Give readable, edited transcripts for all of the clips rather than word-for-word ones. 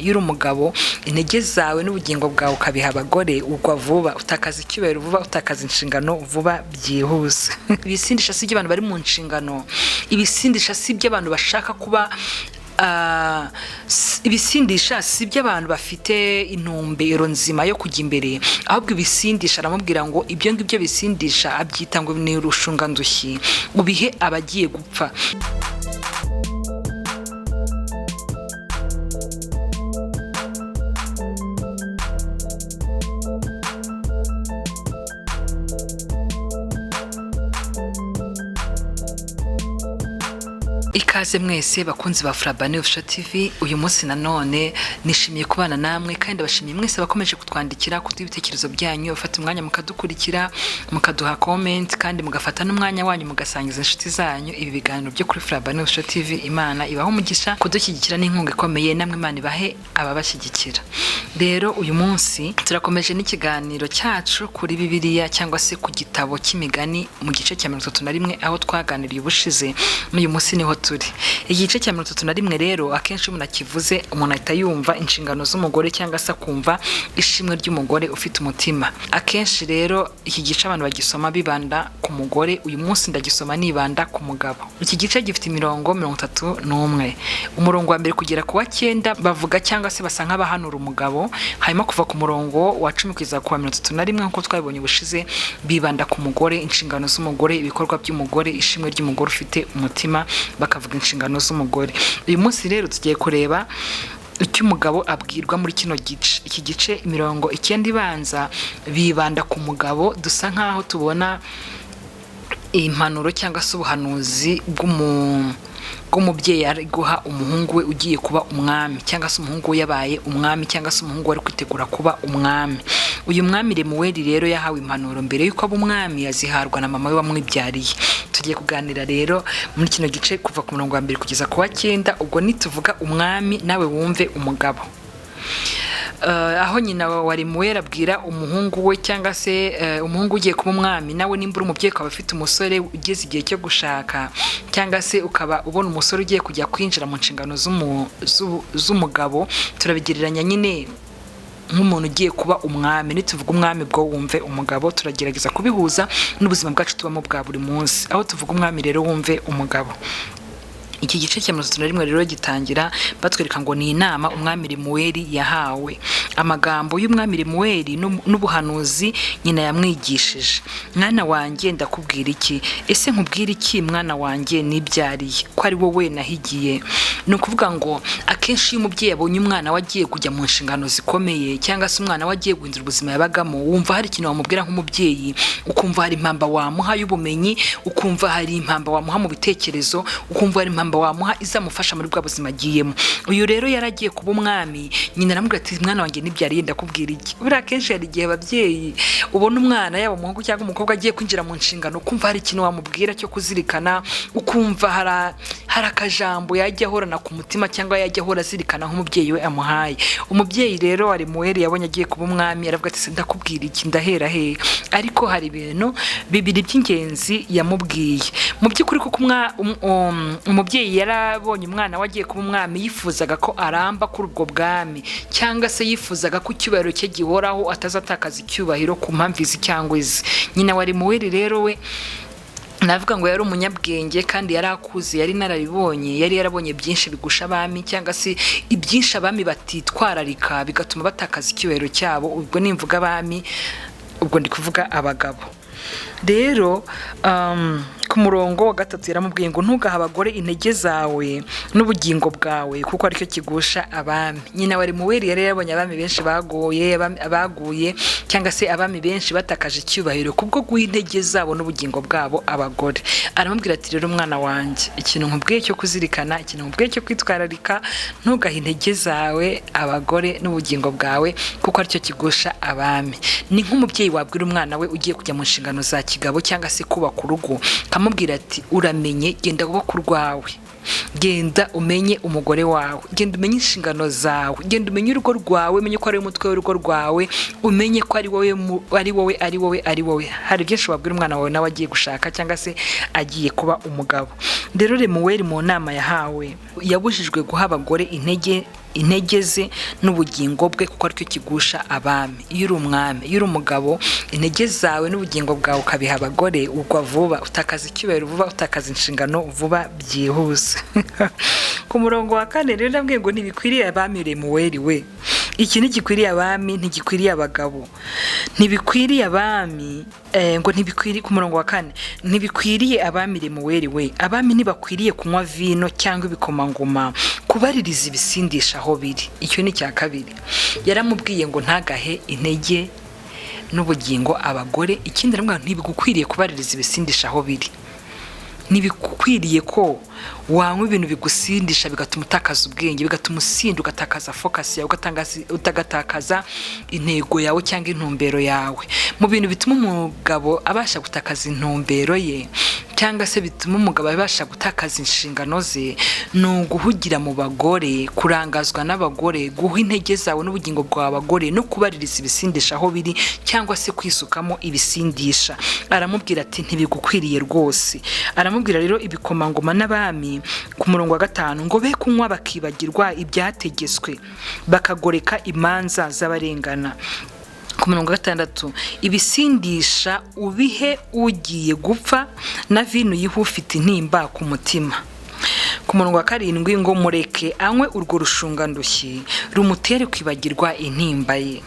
iyo uri umugabo intege zawe n'ubugingo bwawe ukabiha abagore ugwa vuba, utakaza icyubahiro vuba, utakaza inshingano vuba byihuse. Ibisindisha si by'abantu bari mu nshingano, ibisindisha si by'abantu bashaka kuba ibisindisha si by'abantu bafite intumbero nzima yo kujya imbere, ahubwo ibisindisha aramubwira ngo ibyo ngibyo bisindisha abyita ngo ni urushungandushyi, ubihe abagiye gupfa. Ikaze mwese bakunzi ba Frabane Official TV. Uyu munsi nanone nishimiye kubana namwe kandi bashimiye mwese bakomeje kutwandikira kuduha ibitekerezo byanyu, bafata umwanya mukadukurikira, mukaduha comment kandi mugafata n'umwanya wanyu mugasangiza inshuti zanyu ibi biganiro byo kuri Frabane Official TV. Imana ibaho umugisha, kudushyigikira n'inkunga ikomeye, namwe Imana ibahe ababashyigikira. Rero uyu munsi turakomeje n'ikiganiro cyacu kuri Bibiliya cyangwa se ku gitabo cy'imigani mu gice cya 31 aho twaganiriye ubushize. Uyu munsi niho turi. Igice cya 31 rero akenshi umuntu akivuze umuntu ahita yumva inshingano z'umugore cyangwa se akumva ishimwe ry'umugore ufite umutima. Akenshi rero iki gice abantu bagisoma bibanda ku mugore, uyu munsi ndagisoma nibanda ku mugabo. Iki gice gifite imirongo 31. Umurongo wa mbere kugera ku wa 9 bavuga cyangwa se basa nk'abahanura umugabo, hanyuma kuva ku murongo wa 10 kugeza ku wa 31 nkuko twabibonye ubushize bibanda ku mugore, inshingano z'umugore, ibikorwa by'umugore, ishimwe ry'umugore ufite umutima, bakavuga inshingano z'umugore. Uyu munsi rero tugiye kureba icyo umugabo abwirwa muri kino gice. Iki gice imirongo 9 ibanza bibanda ku mugabo, dusa nkaho tubona impanuro cyangwa se ubuhanuzi bw'umubyeyi ari guha umuhungu we ugiye kuba umwami, cyangwa se umuhungu we yabaye umwami, cyangwa se umuhungu we ari kwitegura kuba umwami. Uyu mwami Lemuweli rero yahawe impanuro mbere yuko aba umwami, yaziharwa na mama we wamwibyariye. Tugiye kuganira rero muri kino gice kuva ku murongo wa mbere kugeza ku wa 9. Ubwo nituvuga umwami nawe wumve umugabo. Aho nyina wa Lemuweli abwira umuhungu we cyangwa se umuhungu ugiye kuba umwami, nawe nimbura umubyeyi ukaba ufite umusore ugeze igihe cyo gushaka, cyangwa se ukaba ubona umusore ugiye kujya kwinjira mu nshingano z'umugabo, turabigereranya nyine nk'umuntu ugiye kuba umwami. Nituvuga umwami bwo wumve umugabo, turagerageza kubihuza n'ubuzima bwacu tubamo bwa buri munsi. Aho tuvuga umwami rero wumve umugabo. Iki gice cya 31 rero gitangira batwereka ngo ni inama umwami Lemuweli yahawe. Amagambo y'umwami Lemuweli n'ubuhanuzi nyina yamwigishije. Mwana wanjye ndakubwira iki? Ese nkubwira iki mwana wanjye nibyariye? Ko ari wowe nahigiye. No kuvuga ngo akenshi umubyeyi abonye umwana wagiye kujya mu nshingano zikomeye, cyangwa se umwana wagiye guhindura ubuzima yabagamo, wumva hari ikintu wamubwira nk'umubyeyi, ukumva hari impamba wamuha y'ubumenyi, ukumva hari impamba wamuha mu bitekerezo, ukumva hari impamba wamuha izamufasha muri bwa buzima agiyemo. Uyu rero yaragiye kuba umwami, nyina aramubwira ati mwana wanjye nibyariye ndakubwira iki? Buriya kenshi hari igihe ababyeyi ubona umwana yaba umuhungu cyangwa umukobwa agiye kwinjira mu nshingano, ukumva hari ikintu wamubwira cyo kuzirikana, ukumva hari akajambo yajya ahorana ku mutima cyangwa yajya ahora azirikana nk'umubyeyi we amuhaye. Umubyeyi rero wa Lemuweli yabonye agiye kuba umwami, aravuga ati ndakubwira iki? Ndahera he? Ariko hari ibintu bibiri by'ingenzi yamubwiye. Mu by'ukuri kuko umubyeyi yarabonye umwana wagiye kuba umwami, yifuzaga ko aramba kuri ubwo bwami, cyangwa se yifuzaga ko icyubahiro cye gihoraho, atazatakaza icyubahiro ku mpamvu izi cyangwa izi. Nyina wa Lemuweli rero we navuga ngo yari umunyabwenge kandi yari akuze, yari narabibonye, yari yarabonye byinshi bigusha abami, cyangwa se ibyinshi abami batitwararika bigatuma batakaza icyubahiro cyabo. Ubwo nimvuga abami, ubwo ndi kuvuga abagabo. Rero ku murongo wa 3 yaramubwiye ngo ntugaha abagore intege zawe n'ubugingo bwawe kuko aricyo kigusha abami. Nyina wa Lemuweli yari yabonye abami benshi baguye cyangwa se abami benshi batakaje icyubahiro kubwo guha intege zabo n'ubugingo bwabo abagore. Aramubwira ati rero mwana wanjye, ikintu nkubwiye cyo kuzirikana, ikintu nkubwiye cyo kwitwararika, ntugaha intege zawe abagore n'ubugingo bwawe kuko aricyo kigusha abami. Ni nk'umubyeyi wabwira umwana we ugiye kujya mu nshingano za kigabo cyangwa se kubaka urugo, kamubwira ati uramenye, genda kubaka urwawe, genda umenye umugore wawe, genda umenye inshingano zawe, genda umenye urugo rwawe, umenye ko ari umutwe w'urugo rwawe, umenye ko ari wowe. Hari byinshi wabwira umwana wawe nawe agiye gushaka cyangwa se agiye kuba umugabo. Rero Lemuweli mu nama yahawe yabujijwe guha abagore intege intege ze n'ubugingo bwe kuko aricyo kigusha abami. Iyo uri umwami, iyo uri umugabo, intege zawe n'ubugingo bwawe ukabiha abagore, ugwa vuba, utakaza icyubahiro vuba, utakaza inshingano vuba byihuse. Ku murongo wa 4 rero ndabwiye ngo ntibikwiriye abami Lemuweli we. Iki ntigikwiriye abami, ntigikwiriye abagabo, ntibikwiriye abami ngo ntibikwiriye. Ku murongo wa 4 ntibikwiriye abami Lemuweli we. Abami ntibakwiriye kunywa vino cyangwa ibikomangoma, kubaririza ibisindisha aho biri. Icyo ni cya kabiri. Yaramubwiye ngo ntagahe intege n'ubugingo abagore. Ikindi aramubwira ntibigukwiriye kubaririza ibisindisha aho biri. Ntibikwiriye ko wanywa ibintu bigusindisha bigatuma utakaza ubwenge, bigatuma usinda, ugatakaza focus yawe, ugatakaza intego yawe cyangwa intumbero yawe. Mu bintu bituma umugabo abasha gutakaza intumbero ye cyangwa se bituma umugabo abasha gutakaza inshingano ze, ni uguhugira mu bagore, kurangazwa n'abagore, guha intege zawe n'ubugingo bw'abagore no kubaririza ibisindisha aho biri cyangwa se kwisukamo ibisindisha. Aramubwira ati ntibigukwiriye rwose. Aramubwira rero ibikomangoma n'abami ku murongo wa 5 ngo be kunywa bakibagirwa ibyategetswe, bakagoreka imanza z'abarengana. Ku murongo wa 6 ibisindisha ubihe ugiye gupfa, na vino yihe ufite intimba ku mutima. Ku murongo wa 7 ngo mureke anywe urwo rushungandushyi rumutere kwibagirwa intimba ye.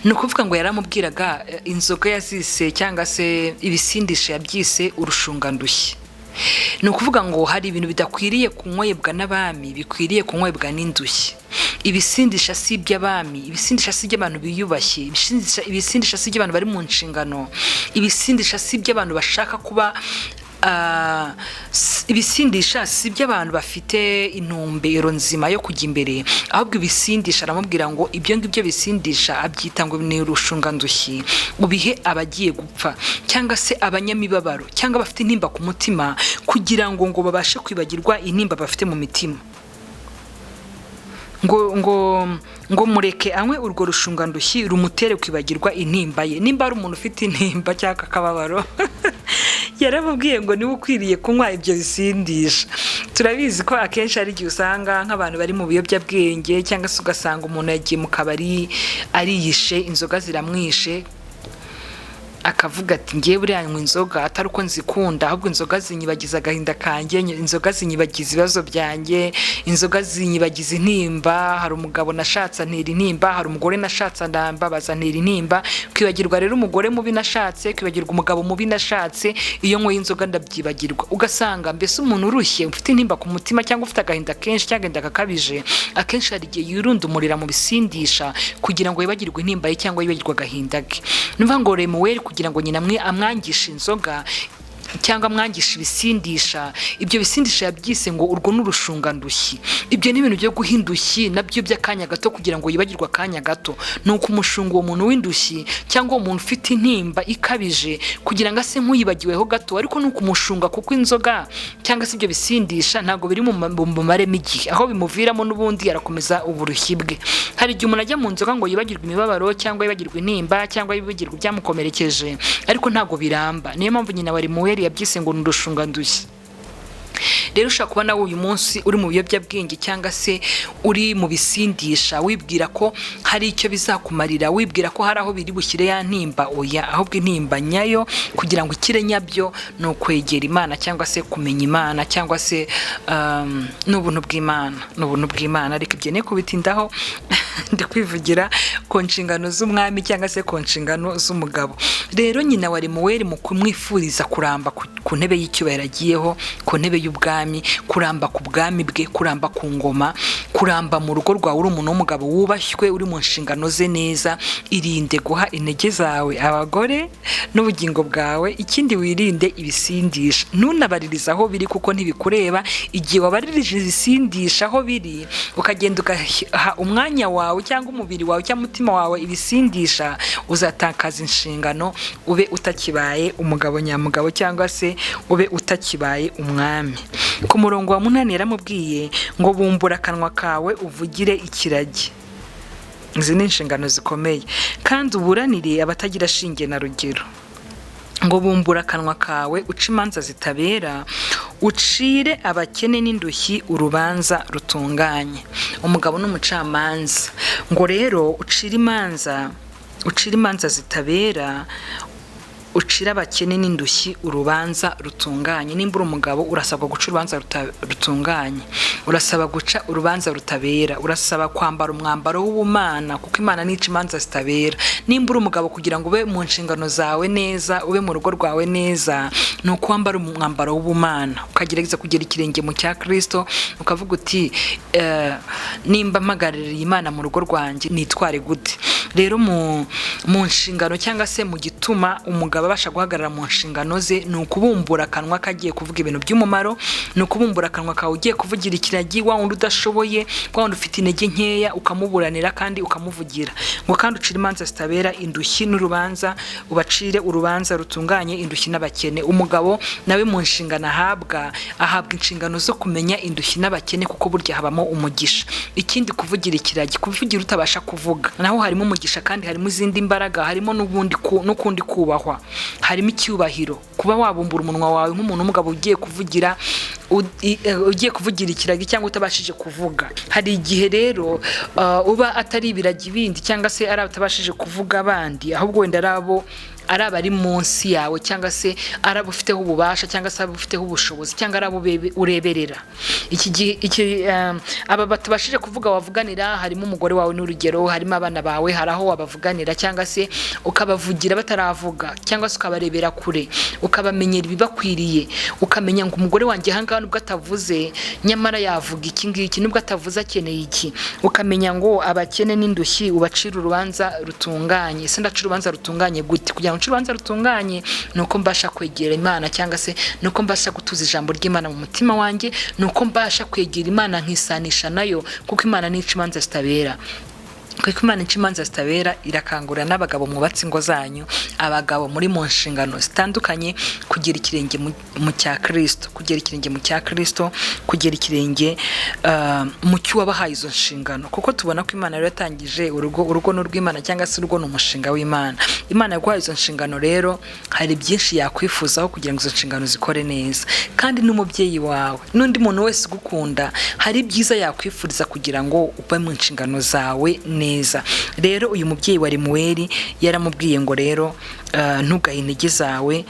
Ni ukuvuga ngo yaramubwiraga inzoga yazise cyangwa se ibisindisha yabyise urushungandushyi. Ni ukuvuga ngo hari ibintu bidakwiriye kunywebwa n'abami, bikwiriye kunywebwa n'indushyi. Ibisindisha si iby'abami, ibisindisha si iby'abantu biyubashye, ibisindisha si iby'abantu bari mu nshingano, ibisindisha si iby'abantu bashaka kuba ibisindisha si iby'abantu bafite intumbero nzima yo kujya imbere. Ahubwo ibisindisha aramubwira ngo ibyo ngibyo bisindisha abyita ngo ni urushungandushyi, ubihe abagiye gupfa cyangwa se abanyamibabaro cyangwa bafite intimba ku mutima, kugira ngo babashe kwibagirwa intimba bafite mu mitima. ngo mureke anywe urwo rushungandushyi rumutere kwibagirwa intimba ye. Nimba ari umuntu ufite intimba cyangwa akababaro yaramubwiye ngo niwe ukwiriye kunywa ibyo bisindisha. Turabizi ko akenshi ari igihe usanga nk'abantu bari mu biyobyabwenge cyangwa se ugasanga umuntu yagiye mu kabari ariyishe, inzoga ziramwishe, akavuga ati ngiye buriya nywa inzoga atari uko nzikunda, ahubwo inzoga zinyibagiza agahinda kanjye, inzoga zinyibagiza ibibazo byanjye, inzoga zinyibagiza intimba. Hari umugabo nashatse antera intimba, hari umugore nashatse ndambabaza antera intimba. Kwibagirwa rero umugore mubi nashatse, kwibagirwa umugabo mubi nashatse, iyo nkoye inzoga ndabyibagirwa. Ugasanga mbese umuntu urushye ufite intimba ku mutima cyangwa ufite agahinda kenshi cyangwa agahinda kakabije, akenshi hari igihe yirundumurira mu bisindisha kugira ngo yibagirwe intimba ye cyangwa yibagirwe agahinda ke. Numva ngo Lemuweli kugira ngo nyina amwangisha inzoga cyangwa amwangisha ibisindisha, ibyo bisindisha yabyise ngo urwo n'urushungandushyi. Ibyo ni ibintu byo guhindushyi nabyo by'akanya gato kugira ngo yibagirwe akanya gato. Ni ukumushunga uwo muntu w'indushyi cyangwa uwo muntu ufite intimba ikabije kugira ngo ase nk'uyibagiweho gato, ariko ni ukumushunga kuko inzoga cyangwa se ibyo bisindisha ntabwo biri mu maremo igihe, aho bimuviramo n'ubundi arakomeza uburushyi bwe. Hari igihe umuntu ajya mu nzoga ngo yibagirwe imibabaro cyangwa yibagirwe intimba cyangwa yibagirwe ibyamukomerekeje, ariko ntabwo biramba. Niyo mpamvu nyina wa Lemuweli yabyise ngo n'urushungandushyi. Rero ushaka kuba nawe uyu munsi uri mu biyobyabwenge cyangwa se uri mu bisindisha, wibwira ko hari icyo bizakumarira, wibwira ko hari aho biri bushyire ya ntimba. Oya, ahubwo intimba nyayo kugira ngo ikire nyabyo ni ukwegera Imana cyangwa se kumenya Imana cyangwa se n'ubuntu bw'Imana. Ariko ibyo ne kubitindaho ndi kwivugira ku nshingano z'umwami cyangwa se ku nshingano z'umugabo. Rero nyina wa Lemuweli mu kumwifuriza kuramba ku ntebe y'icyubahiro agiyeho, ku ntebe y'ubwami, kuramba ku bwami bwe, kuramba ku ngoma, kuramba mu rugo rwawe uri umuntu w'umugabo wubashywe uri mu nshingano ze neza. Irinde guha intege zawe abagore n'ubugingo bwawe. Ikindi wirinde ibisindisha, ntunabaririze aho biri kuko ntibikureba. Igihe wabaririje ibisindisha aho biri ukagenda ugaha umwanya wawe cyangwa umubiri wawe cyangwa umutima wawe ibisindisha, uzatakaza inshingano, ube utakibaye umugabo nyamugabo cyangwa se ube utakibaye umwami. Ku murongo wa 8 yaramubwiye ngo bumbura akanwa kawe uvugire ikiragi. Izi ni inshingano zikomeye, kandi uburanire abatagira shinge na rugero. Ngo bumbura akanwa kawe uca imanza zitabera, ucire abakene n'indushyi urubanza rutunganye. Umugabo n'umucamanza ngo rero ucire imanza zitabera, ucira abakene n'indushyi urubanza rutunganye. Nimba uri umugabo urasabwa guca urubanza rutunganye, urasaba guca urubanza rutabera, urasaba kwambara umwambaro w'ubumana kuko Imana nica imanza zitabera. Nimba uri umugabo kugira ngo ube mu nshingano zawe neza, ube mu rugo rwawe neza, ni uko wambara umwambaro w'ubumana ukagerageza kugera ikirenge mu cya Kristo, ukavuga uti nimba mpagarariye Imana mu rugo rwanjye nitware gute. Rero mu nshingano cyangwa se mu gituma umugabo abasha guhagarara mu nshingano ze ni ukubumbura akanwa kagiye kuvuga ibintu by'umumaro, ni ukubumbura akanwa kawe ugiye kuvugira ikiragi wa wundi udashoboye, wa wundi ufite intege nkeya, ukamuburanira kandi ukamuvugira. Ngo kandi ucire imanza zitabera, indushyi n'urubanza ubacire urubanza rutunganye, indushyi n'abakene. Umugabo nawe mu nshingano ahabwa inshingano zo kumenya indushyi n'abakene kuko burya habamo umugisha. Ikindi kuvugira ikiragi, kuvugira utabasha kuvuga naho harimo umugisha kandi harimo izindi mbaraga, harimo n'ukundi kubahwa, harimo icyubahiro. Kuba wabumbura umunwa wawe nk'umuntu w'umugabo ugiye kuvugira ikiragi cyangwa utabashije kuvuga. Hari igihe rero uba atari ibiragi bindi cyangwa se ari abatabashije kuvuga abandi, ahubwo wenda ari abari munsi yawe cyangwa se ari abufiteho ububasha cyangwa se abufiteho ubushobozi cyangwa ari abo ureberera. Aba batabashije kuvuga wavuganira, harimo umugore wawe n'urugero, harimo abana bawe, hari aho wabavuganira cyangwa se ukabavugira bataravuga cyangwa se ukabarebera kure, ukabamenyera ibibakwiriye, ukamenya ngo umugore wanjye ahangaha nubwo atavuze nyamara yavuga iki ngiki, nubwo atavuze akeneye iki. Ukamenya ngo abakene n'indushyi ubacira urubanza rutunganye. Ese ndacira urubanza rutunganye gute? Kugira ngo urubanza rutunganye nuko mbasha kwegera Imana cyangwa se nuko mbasha gutuza ijambo ry'Imana mu mutima wanjye, nuko mbasha kwegera Imana nkisanisha nayo kuko Imana nica imanza zitabera. Kuko Imana nica imanza zitabera irakangurira n'abagabo mwubatse ingo zanyu, abagabo muri mu nshingano zitandukanye, kugera ikirenge mu cya Kristo, kugera ikirenge mu cya Kristo, kugera ikirenge mu cyo wabahaye izo nshingano. Kuko tubona ko Imana rero yatangije urugo n'urw'Imana cyangwa se urugo n'umushinga w'Imana. Imana yaguhaye izo nshingano rero, hari byinshi yakwifuzaho kugira ngo izo nshingano zikore neza. Kandi n'umubyeyi wawe n'undi muntu wese ugukunda hari byiza yakwifuriza kugira ngo ube mu nshingano zawe neza. Rero uyu mubyeyi wa Lemuweli yaramubwiye ngo rero ntugahe intege zawe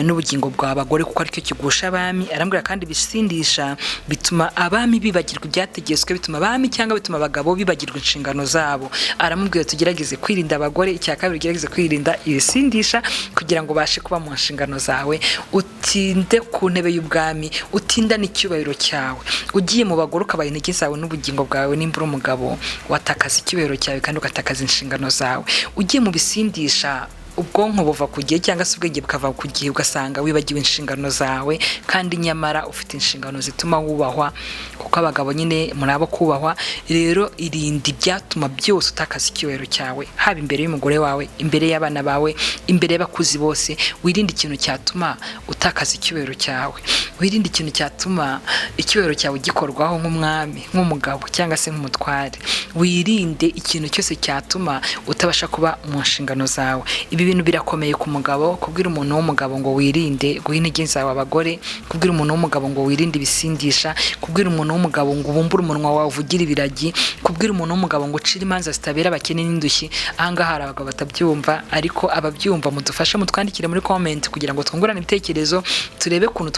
n'ubugingo bw'abagore kuko aricyo kigusha abami. Arambwira kandi bisindisha bituma abami bibagirwa ibyategetswe, bituma abami cyangwa bituma abagabo bibagirwa inshingano zabo. Aramubwira tugerageze kwirinda abagore, icya kabiri ugerageze kwirinda ibisindisha kugira ngo bashe kuba mu nshingano zawe, utinde ku ntebe y'ubwami, utinda n'icyubahiro cyawe. Ugiye mu bagore ukabaha intege zawe n'ubugingo bwawe, nimba uri umugabo watakaza icyubahiro cyawe kandi ugatakaza inshingano zawe. Ugiye mu bisindisha ubwonko buva ku gihe cyangwa se ubwenge bukava ku gihe, ugasanga wibagiwe inshingano zawe kandi nyamara ufite inshingano zituma wubahwa, kuko abagabo nyine muri abo kubahwa. Rero irinde ibyatuma byose utakaza icyubahiro cyawe, haba imbere y'umugore wawe, imbere y'abana bawe, imbere y'abakuzi bose. Wirinde ikintu cyatuma utakaza icyubahiro cyawe, wirinde ikintu cyatuma icyubahiro cyawe gikorwaho nk'umwami, nk'umugabo cyangwa se nk'umutware. Wirinde ikintu cyose cyatuma utabasha kuba mu nshingano zawe. Ibi bintu birakomeye ku mugabo, kubwira umuntu w'umugabo ngo wirinde guha intege zawe abagore, kubwira umuntu w'umugabo ngo wirinde ibisindisha, kubwira umuntu w'umugabo ngo ubumbure umunwa wawe uvugire ibiragi, kubwira umuntu w'umugabo ngo ucire imanza zitabera abakene n'indushyi. Ahangaha hari abagabo batabyumva, ariko ababyumva mudufashe mutwandikire muri comment kugira ngo twungurane ibitekerezo, turebe ukuntu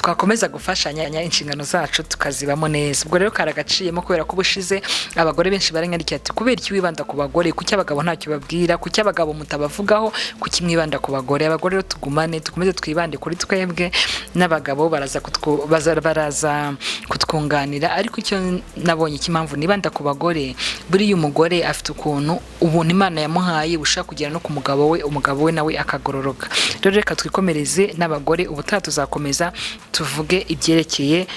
twakomeza gufashanya inshingano zacu tukazibamo neza. Ubwo rero karagaciyemo kubera ko ubushize abagore benshi baranyandikira ati kubera iki wibanda ku bagore, kuki abagabo ntacyo babwira, kuki abagabo mutabavugaho, kuki mwibanda ku bagore. Abagore rero tukomeze twibande kuri twebwe, n'abagabo baraza kutwunganira. Ariko icyo nabonye cy'impamvu nibanda ku bagore, buriya umugore afite ukuntu ubuntu Imana yamuhaye bushaka kugera no ku mugabo we, umugabo we nawe akagororoka. Rero reka twikomereze n'abagore, ubutaha tuzakomeza tuvuge ibyerekeye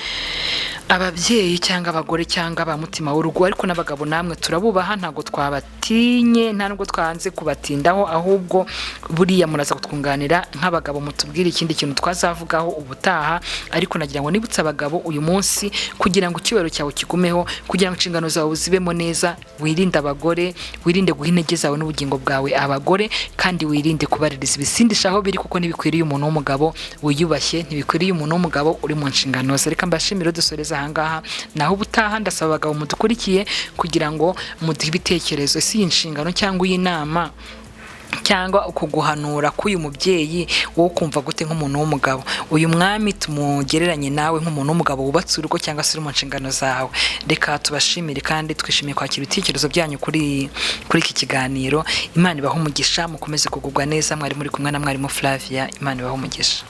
ababyeyi cyangwa abagore cyangwa abamutima w'urugo, ariko n'abagabo namwe turabubaha, ntabwo twabatinye, nta nubwo twanze kubatindaho, ahubwo buriya muraza kutwunganira nk'abagabo, mutubwire ikindi kintu twazavugaho ubutaha. Ariko nagira ngo nibutse abagabo uyu munsi, kugira ngo icyubahiro cyawe kigumeho, kugira ngo inshingano zawe zibemo neza, wirinde abagore, wirinde guha intege zawe n'ubugingo bwawe abagore, kandi wirinde kubaririza ibisindisha aho biri, kuko ntibikwiriye umuntu w'umugabo wiyubashye, ntibikwiriye umuntu w'umugabo uri mu nshingano ze. Reka mbashimire dusoreza ahangaha, naho ubutaha ndasaba abagabo mudukurikiye kugira ngo muduhe ibitekerezo, si inshingano cyangwa iyi nama cyangwa ukuguhanura k'uyu mubyeyi wo kumva gute nk'umuntu w'umugabo. Uyu mwami tumugereranye nawe nk'umuntu w'umugabo wubatse urugo cyangwa se uri mu nshingano zawe. Reka tubashimire kandi twishimiye kwakira ibitekerezo byanyu kuri iki kiganiro. Imana ibahe umugisha, mukomeze kugubwa neza. Mwari muri kumwe na mwarimu Flavia. Imana ibahe umugisha.